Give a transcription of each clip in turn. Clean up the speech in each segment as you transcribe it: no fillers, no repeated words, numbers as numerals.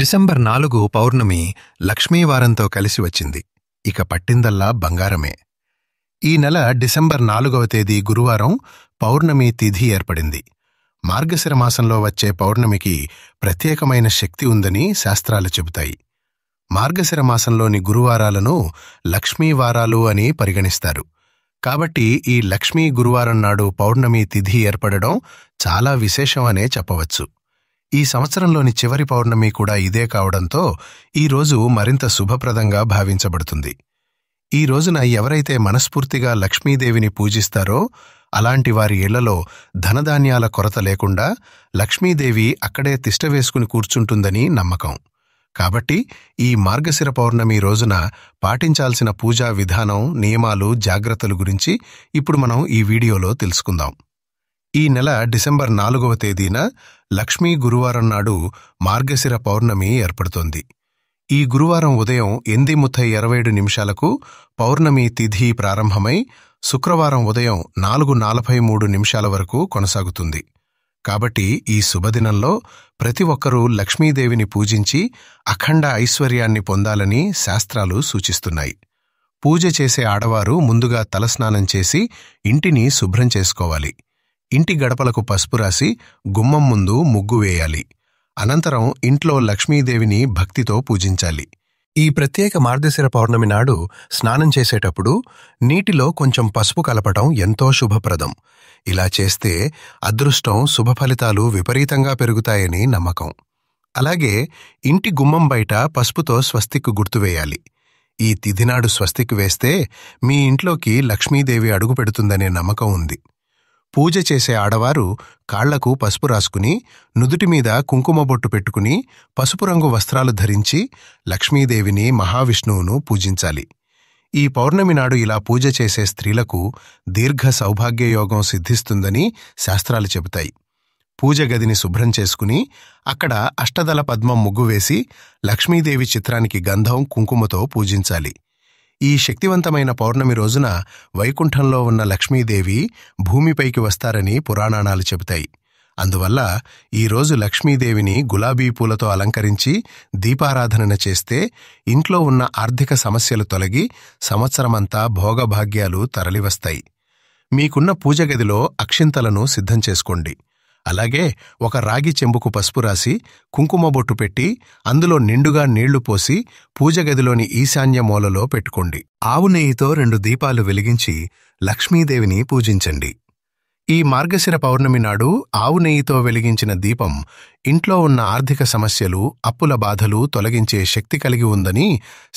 December 4 పౌర్ణమి లక్ష్మీవారంతో కలిసి వచ్చింది. ఇక పట్టిందల్లా బంగారమే. ఈ నెల డిసెంబర్ 4వ తేదీ గురువారం పౌర్ణమి తిథి ఏర్పడింది. మార్గశిర మాసంలో వచ్చే పౌర్ణమికి ప్రత్యేకమైన శక్తి ఉందని శాస్త్రాలు చెబుతాయి. మార్గశిర మాసంలోని గురువారాలను లక్ష్మీవారాలు అని పరిగణిస్తారు. కాబట్టి ఈ లక్ష్మీ గురువారం నాడు పౌర్ణమి తిథి ఏర్పడడం చాలా విశేషం అనే చెప్పవచ్చు. ఈ సంవత్సరంలోని చివరి పౌర్ణమి కూడా ఇదే కావడంతో ఈరోజు మరింత శుభప్రదంగా భావించబడుతుంది. ఈ రోజున ఎవరైతే మనస్ఫూర్తిగా లక్ష్మీదేవిని పూజిస్తారో అలాంటి వారి ఇళ్లలో ధనధాన్యాల కొరత లేకుండా లక్ష్మీదేవి అక్కడే తిష్టవేసుకుని కూర్చుంటుందని నమ్మకం. కాబట్టి ఈ మార్గశిర పౌర్ణమి రోజున పాటించాల్సిన పూజా విధానం, నియమాలు, జాగ్రత్తల గురించి ఇప్పుడు మనం ఈ వీడియోలో తెలుసుకుందాం. ఈ నెల డిసెంబర్ 4వ తేదీన లక్ష్మీ గురువారం నాడు మార్గశిర పౌర్ణమి ఏర్పడుతోంది. ఈ గురువారం ఉదయం 8:27 పౌర్ణమి తిథి ప్రారంభమై శుక్రవారం ఉదయం 4:43 వరకు కొనసాగుతుంది. కాబట్టి ఈ శుభదినంలో ప్రతి ఒక్కరూ లక్ష్మీదేవిని పూజించి అఖండ ఐశ్వర్యాన్ని పొందాలని శాస్త్రాలు సూచిస్తున్నాయి. పూజ చేసే ఆడవారు ముందుగా తలస్నానం చేసి ఇంటిని శుభ్రం చేసుకోవాలి. ఇంటి గడపలకు పసుపు రాసి గుమ్మం ముందు ముగ్గు వేయాలి. అనంతరం ఇంట్లో లక్ష్మీదేవిని భక్తితో పూజించాలి. ఈ ప్రత్యేక మార్గశిర పౌర్ణమి నాడు స్నానం చేసేటప్పుడు నీటిలో కొంచెం పసుపు కలపటం ఎంతో శుభప్రదం. ఇలా చేస్తే అదృష్టం, శుభఫలితాలు విపరీతంగా పెరుగుతాయని నమ్మకం. అలాగే ఇంటి గుమ్మం బయట పసుపుతో స్వస్తిక్ గుర్తువేయాలి. ఈ తిథినాడు స్వస్తిక్ వేస్తే మీ ఇంట్లోకి లక్ష్మీదేవి అడుగు పెడుతుందనే నమ్మకం ఉంది. పూజ చేసే ఆడవారు కాళ్లకు పసుపు రాసుకుని నుదుటిమీద కుంకుమ బొట్టు పెట్టుకుని పసుపు రంగు వస్త్రాలు ధరించి లక్ష్మీదేవిని, మహావిష్ణువును పూజించాలి. ఈ పౌర్ణమి నాడు ఇలా పూజ చేసే స్త్రీలకు దీర్ఘ సౌభాగ్యయోగం సిద్ధిస్తుందని శాస్త్రాలు చెబుతాయి. పూజ గదిని శుభ్రం చేసుకుని అక్కడ అష్టదళ పద్మం ముగ్గు వేసి లక్ష్మీదేవి చిత్రానికి గంధం, కుంకుమతో పూజించాలి. ఈ శక్తివంతమైన పౌర్ణమి రోజున వైకుంఠంలో ఉన్న లక్ష్మీదేవి భూమిపైకి వస్తారని పురాణాలు చెబుతాయి. అందువల్ల ఈరోజు లక్ష్మీదేవిని గులాబీ పూలతో అలంకరించి దీపారాధన చేస్తే ఇంట్లో ఉన్న ఆర్థిక సమస్యలు తొలగి సంవత్సరమంతా భోగభాగ్యాలు తరలివస్తాయి. మీకున్న పూజ గదిలో అక్షింతలను సిద్ధం చేసుకోండి. అలాగే ఒక రాగి చెంబుకు పసుపు రాసి కుంకుమ బొట్టు పెట్టి అందులో నిండుగా నీళ్లు పోసి పూజ గదిలోని ఈశాన్య మూలలో పెట్టుకోండి. ఆవు నెయ్యితో 2 దీపాలు వెలిగించి లక్ష్మీదేవిని పూజించండి. ఈ మార్గశిర పౌర్ణమి నాడు ఆవు నెయ్యితో వెలిగించిన దీపం ఇంట్లో ఉన్న ఆర్థిక సమస్యలు, అప్పుల బాధలు తొలగించే శక్తి కలిగి ఉందని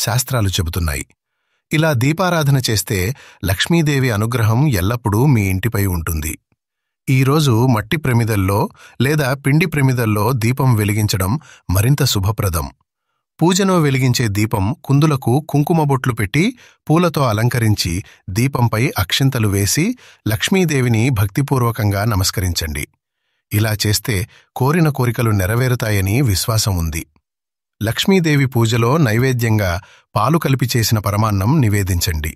శాస్త్రాలు చెబుతున్నాయి. ఇలా దీపారాధన చేస్తే లక్ష్మీదేవి అనుగ్రహం ఎల్లప్పుడూ మీ ఇంటిపై ఉంటుంది. ఈరోజు మట్టి ప్రమిదల్లో లేదా పిండి ప్రమిదల్లో దీపం వెలిగించడం మరింత శుభప్రదం. పూజలో వెలిగించే దీపం కుందులకు కుంకుమ బొట్లు పెట్టి పూలతో అలంకరించి దీపంపై అక్షింతలు వేసి లక్ష్మీదేవిని భక్తిపూర్వకంగా నమస్కరించండి. ఇలా చేస్తే కోరిన కోరికలు నెరవేరుతాయని విశ్వాసం ఉంది. లక్ష్మీదేవి పూజలో నైవేద్యంగా పాలు కలిపి చేసిన పరమాన్నం నివేదించండి.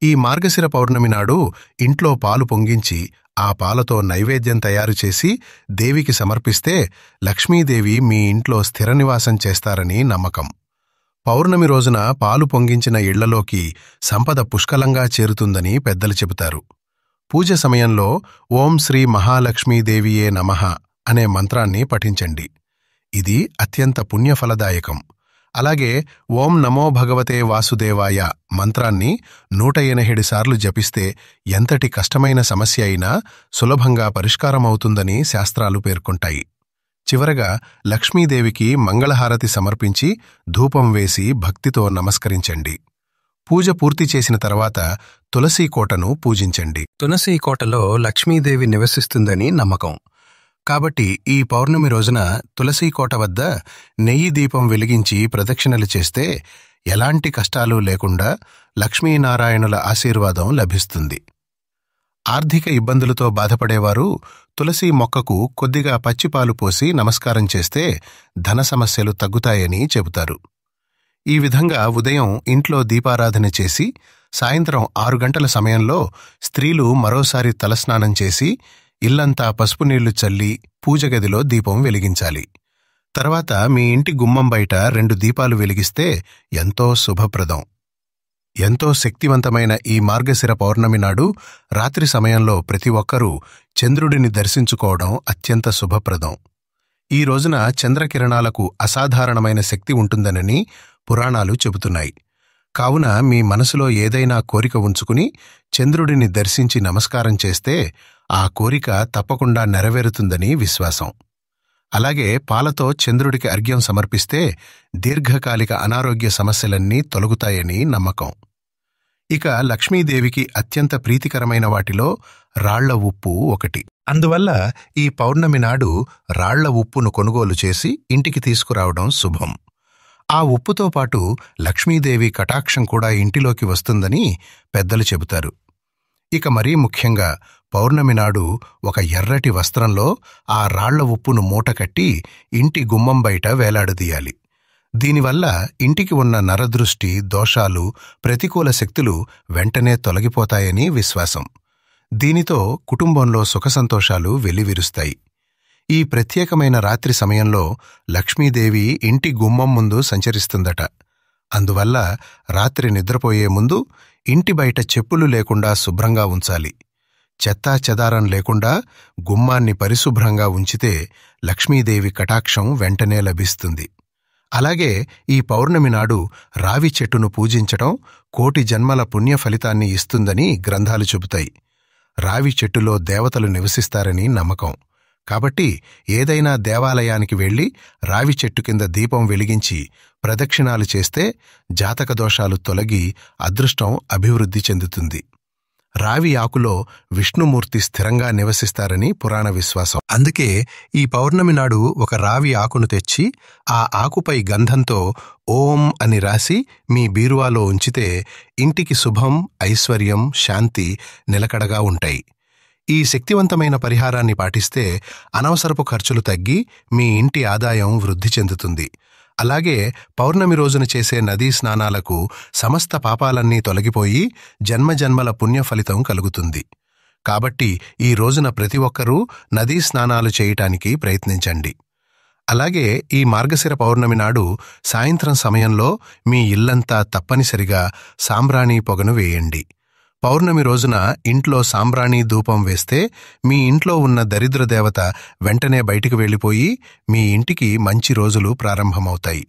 ఈ మార్గశిర పౌర్ణమి నాడు ఇంట్లో పాలు పొంగించి ఆ పాలతో నైవేద్యం తయారు చేసి దేవికి సమర్పిస్తే లక్ష్మీదేవి మీ ఇంట్లో స్థిర నివాసం చేస్తారని నమ్మకం. పౌర్ణమి రోజున పాలు పొంగించిన ఇళ్లలోకి సంపద పుష్కలంగా చేరుతుందని పెద్దలు చెబుతారు. పూజ సమయంలో ఓం శ్రీ మహాలక్ష్మీదేవియే నమః అనే మంత్రాన్ని పఠించండి. ఇది అత్యంత పుణ్యఫలదాయకం. అలాగే ఓం నమో భగవతే వాసుదేవాయ మంత్రాన్ని 108 సార్లు జపిస్తే ఎంతటి కష్టమైన సమస్య అయినా సులభంగా పరిష్కారమవుతుందని శాస్త్రాలు పేర్కొంటాయి. చివరగా లక్ష్మీదేవికి మంగళహారతి సమర్పించి ధూపం వేసి భక్తితో నమస్కరించండి. పూజ పూర్తి చేసిన తర్వాత తులసీ కోటను పూజించండి. తులసీ కోటలో లక్ష్మీదేవి నివసిస్తుందని నమ్మకం. కాబట్టి ఈ పౌర్ణమి రోజున తులసీకోట వద్ద నెయ్యి దీపం వెలిగించి ప్రదక్షిణలు చేస్తే ఎలాంటి కష్టాలు లేకుండా లక్ష్మీనారాయణుల ఆశీర్వాదం లభిస్తుంది. ఆర్థిక ఇబ్బందులతో బాధపడేవారు తులసి మొక్కకు కొద్దిగా పచ్చిపాలు పోసి నమస్కారం చేస్తే ధన సమస్యలు తగ్గుతాయని చెబుతారు. ఈ విధంగా ఉదయం ఇంట్లో దీపారాధన చేసి సాయంత్రం 6 గంటల సమయంలో స్త్రీలు మరోసారి తలస్నానం చేసి ఇల్లంతా పసుపు నీళ్లు చల్లి పూజగదిలో దీపం వెలిగించాలి. తర్వాత మీ ఇంటి గుమ్మం బయట 2 దీపాలు వెలిగిస్తే ఎంతో శుభప్రదం. ఎంతో శక్తివంతమైన ఈ మార్గశిర పౌర్ణమి నాడు రాత్రి సమయంలో ప్రతి ఒక్కరూ చంద్రుడిని దర్శించుకోవడం అత్యంత శుభప్రదం. ఈ రోజున చంద్రకిరణాలకు అసాధారణమైన శక్తి ఉంటుందనని పురాణాలు చెబుతున్నాయి. కావున మీ మనసులో ఏదైనా కోరిక ఉంచుకుని చంద్రుడిని దర్శించి నమస్కారం చేస్తే ఆ కోరిక తప్పకుండా నెరవేరుతుందని విశ్వాసం. అలాగే పాలతో చంద్రుడికి అర్ఘ్యం సమర్పిస్తే దీర్ఘకాలిక అనారోగ్య సమస్యలన్నీ తొలగుతాయని నమ్మకం. ఇక లక్ష్మీదేవికి అత్యంత ప్రీతికరమైన వాటిలో రాళ్ల ఉప్పు ఒకటి. అందువల్ల ఈ పౌర్ణమి నాడు రాళ్ల ఉప్పును కొనుగోలు చేసి ఇంటికి తీసుకురావడం శుభం. ఆ ఉప్పుతో పాటు లక్ష్మీదేవి కటాక్షం కూడా ఇంటిలోకి వస్తుందని పెద్దలు చెబుతారు. ఇక మరీ ముఖ్యంగా పౌర్ణమి నాడు ఒక ఎర్రటి వస్త్రంలో ఆ రాళ్ల ఉప్పును మూటకట్టి ఇంటి గుమ్మం బయట వేలాడదీయాలి. దీనివల్ల ఇంటికి ఉన్న నరదృష్టి, దోషాలు, ప్రతికూల శక్తులు వెంటనే తొలగిపోతాయని విశ్వాసం. దీనితో కుటుంబంలో సుఖసంతోషాలు వెల్లివిరుస్తాయి. ఈ ప్రత్యేకమైన రాత్రి సమయంలో లక్ష్మీదేవి ఇంటి గుమ్మం ముందు సంచరిస్తుందట. అందువల్ల రాత్రి నిద్రపోయే ముందు ఇంటి బయట చెప్పులు లేకుండా శుభ్రంగా ఉంచాలి. చెత్తా చెదారం లేకుండా గుమ్మాన్ని పరిశుభ్రంగా ఉంచితే లక్ష్మీదేవి కటాక్షం వెంటనే లభిస్తుంది. అలాగే ఈ పౌర్ణమి నాడు రావి చెట్టును పూజించటం కోటి జన్మల పుణ్య ఫలితాన్ని ఇస్తుందని గ్రంథాలు చెబుతాయి. రావి చెట్టులో దేవతలు నివసిస్తారని నమ్మకం. కాబట్టి ఏదైనా దేవాలయానికి వెళ్లి రావి చెట్టు కింద దీపం వెలిగించి ప్రదక్షిణాలు చేస్తే జాతక దోషాలు తొలగి అదృష్టం అభివృద్ధి చెందుతుంది. రావి ఆకులో విష్ణుమూర్తి స్థిరంగా నివసిస్తారని పురాణ విశ్వాసం. అందుకే ఈ పౌర్ణమి నాడు ఒక రావి ఆకును తెచ్చి ఆ ఆకుపై గంధంతో ఓం అని రాసి మీ బీరువాలో ఉంచితే ఇంటికి శుభం, ఐశ్వర్యం, శాంతి నిలకడగా ఉంటాయి. ఈ శక్తివంతమైన పరిహారాన్ని పాటిస్తే అనవసరపు ఖర్చులు తగ్గి మీ ఇంటి ఆదాయం వృద్ధి చెందుతుంది. అలాగే పౌర్ణమి రోజున చేసే నదీ స్నానాలకు సమస్త పాపాలన్నీ తొలగిపోయి జన్మజన్మల పుణ్యఫలితం కలుగుతుంది. కాబట్టి ఈ రోజున ప్రతి ఒక్కరూ నదీ స్నానాలు చేయటానికి ప్రయత్నించండి. అలాగే ఈ మార్గశిర పౌర్ణమి నాడు సాయంత్రం సమయంలో మీ ఇల్లంతా తప్పనిసరిగా సాంబ్రాణి పొగను వేయండి. పౌర్ణమి రోజున ఇంట్లో సాంబ్రాణి ధూపం వేస్తే మీ ఇంట్లో ఉన్న దరిద్ర దేవత వెంటనే బయటికి వెళ్ళిపోయి మీ ఇంటికి మంచి రోజులు ప్రారంభమవుతాయి.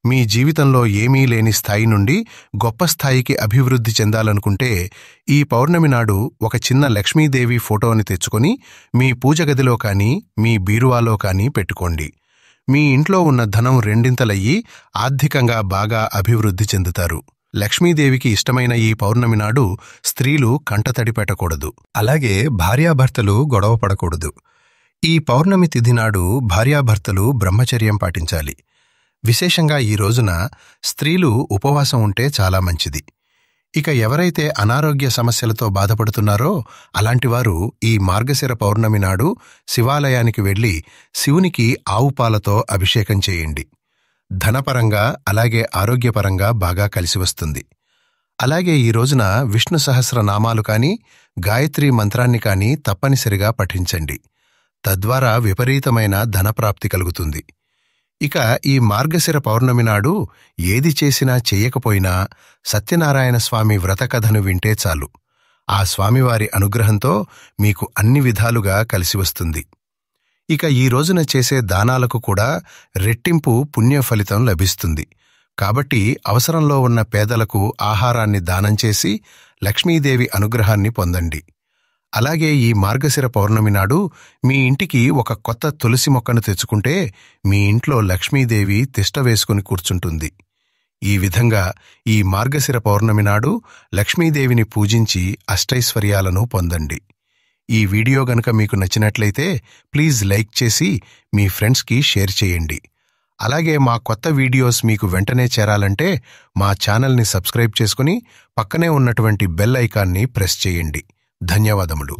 మీ జీవితంలో ఏమీ లేని స్థాయి నుండి గొప్ప స్థాయికి అభివృద్ధి చెందాలనుకుంటే ఈ పౌర్ణమి నాడు ఒక చిన్న లక్ష్మీదేవి ఫోటోని తెచ్చుకొని మీ పూజ గదిలో కానీ మీ బీరువాలో కానీ పెట్టుకోండి. మీ ఇంట్లో ఉన్న ధనం రెండింతలయ్యి ఆర్థికంగా బాగా అభివృద్ధి చెందుతారు. లక్ష్మీదేవికి ఇష్టమైన ఈ పౌర్ణమి నాడు స్త్రీలు కంటతడి పెట్టకూడదు. అలాగే భార్యాభర్తలు గొడవ పడకూడదు. ఈ పౌర్ణమి తిథి నాడు భార్యాభర్తలు బ్రహ్మచర్యం పాటించాలి. విశేషంగా ఈ రోజున స్త్రీలు ఉపవాసం ఉంటే చాలా మంచిది. ఇక ఎవరైతే అనారోగ్య సమస్యలతో బాధపడుతున్నారో అలాంటివారు ఈ మార్గశిర పౌర్ణమి నాడు శివాలయానికి వెళ్లి శివునికి ఆవు పాలతో అభిషేకం చేయండి. ధనపరంగా అలాగే ఆరోగ్యపరంగా బాగా కలిసివస్తుంది. అలాగే ఈ రోజున విష్ణు సహస్రనామాలు కానీ గాయత్రీ మంత్రాన్ని కానీ తప్పనిసరిగా పఠించండి. తద్వారా విపరీతమైన ధనప్రాప్తి కలుగుతుంది. ఇక ఈ మార్గశిర పౌర్ణమి నాడు ఏది చేసినా చెయ్యకపోయినా సత్యనారాయణ స్వామి వ్రతకథను వింటే చాలు. ఆ స్వామివారి అనుగ్రహంతో మీకు అన్ని విధాలుగా కలిసివస్తుంది. ఇక ఈ రోజున చేసే దానాలకు కూడా రెట్టింపు పుణ్య ఫలితం లభిస్తుంది. కాబట్టి అవసరంలో ఉన్న పేదలకు ఆహారాన్ని దానం చేసి లక్ష్మీదేవి అనుగ్రహాన్ని పొందండి. అలాగే ఈ మార్గశిర పౌర్ణమి నాడు మీ ఇంటికి ఒక కొత్త తులసి మొక్కను తెచ్చుకుంటే మీ ఇంట్లో లక్ష్మీదేవి తిష్ట వేసుకుని కూర్చుంటుంది. ఈ విధంగా ఈ మార్గశిర పౌర్ణమి నాడు లక్ష్మీదేవిని పూజించి అష్టైశ్వర్యాలను పొందండి. ఈ వీడియో గనుక మీకు నచ్చినట్లయితే ప్లీజ్ లైక్ చేసి మీ ఫ్రెండ్స్కి షేర్ చేయండి. అలాగే మా కొత్త వీడియోస్ మీకు వెంటనే చేరాలంటే మా ఛానల్ని సబ్స్క్రైబ్ చేసుకుని పక్కనే ఉన్నటువంటి బెల్ ఐకాన్ని ప్రెస్ చేయండి. ధన్యవాదములు.